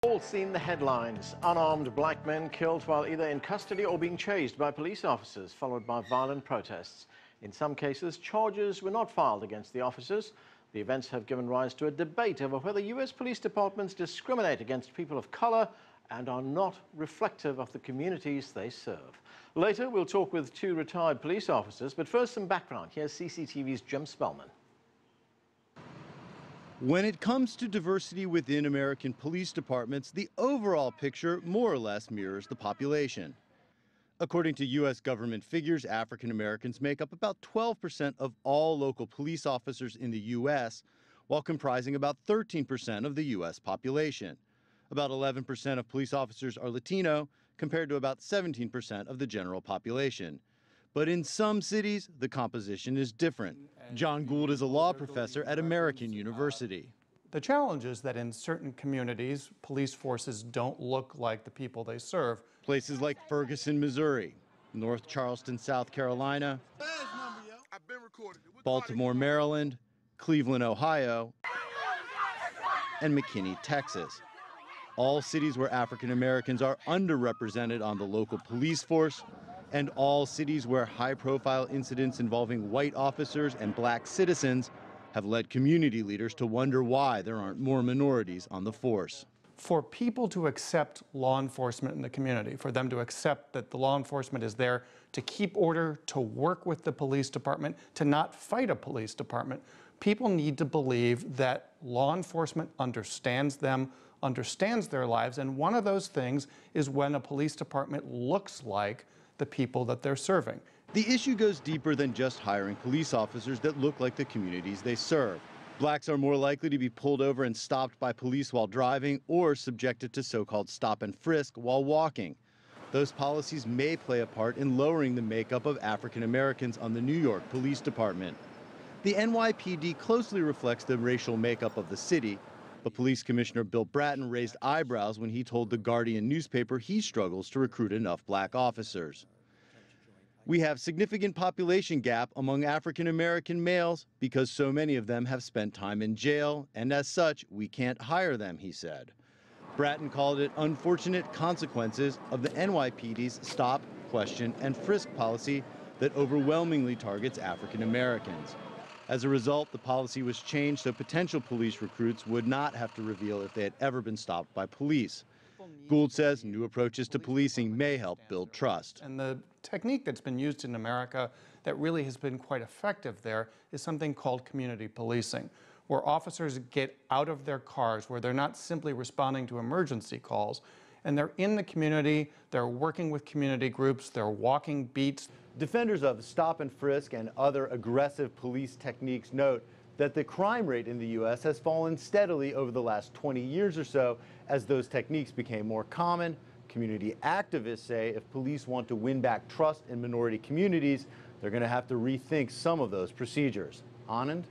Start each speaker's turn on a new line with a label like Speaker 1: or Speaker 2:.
Speaker 1: All seen the headlines. Unarmed black men killed while either in custody or being chased by police officers, followed by violent protests. In some cases, charges were not filed against the officers. The events have given rise to a debate over whether US police departments discriminate against people of color and are not reflective of the communities they serve. Later, we'll talk with two retired police officers, but first some background. Here's CCTV's Jim Spellman.
Speaker 2: When it comes to diversity within American police departments, the overall picture more or less mirrors the population. According to U.S. government figures, African Americans make up about 12% of all local police officers in the U.S., while comprising about 13% of the U.S. population. About 11% of police officers are Latino, compared to about 17% of the general population. But in some cities, the composition is different. John Gould is a law professor at American University.
Speaker 3: The challenge is that in certain communities, police forces don't look like the people they serve.
Speaker 2: Places like Ferguson, Missouri, North Charleston, South Carolina, Baltimore, Maryland, Cleveland, Ohio, and McKinney, Texas. All cities where African Americans are underrepresented on the local police force, and all cities where high-profile incidents involving white officers and black citizens have led community leaders to wonder why there aren't more minorities on the force.
Speaker 3: For people to accept law enforcement in the community, for them to accept that the law enforcement is there to keep order, to work with the police department, to not fight a police department, people need to believe that law enforcement understands them, understands their lives, and one of those things is when a police department looks like the people that they're serving.
Speaker 2: The issue goes deeper than just hiring police officers that look like the communities they serve. Blacks are more likely to be pulled over and stopped by police while driving or subjected to so-called stop and frisk while walking. Those policies may play a part in lowering the makeup of African Americans on the New York Police Department. The NYPD closely reflects the racial makeup of the city, but Police Commissioner Bill Bratton raised eyebrows when he told the Guardian newspaper he struggles to recruit enough black officers. We have significant population gap among African American males because so many of them have spent time in jail, and as such, we can't hire them, he said. Bratton called it unfortunate consequences of the NYPD's stop, question, and frisk policy that overwhelmingly targets African Americans. As a result, the policy was changed so potential police recruits would not have to reveal if they had ever been stopped by police. Gould says new approaches to policing may help build trust.
Speaker 3: And the technique that's been used in America that really has been quite effective there is something called community policing, where officers get out of their cars, where they're not simply responding to emergency calls, and they're in the community, they're working with community groups, they're walking beats.
Speaker 2: Defenders of stop and frisk and other aggressive police techniques note that the crime rate in the U.S. has fallen steadily over the last 20 years or so as those techniques became more common. Community activists say if police want to win back trust in minority communities, they're going to have to rethink some of those procedures. Anand?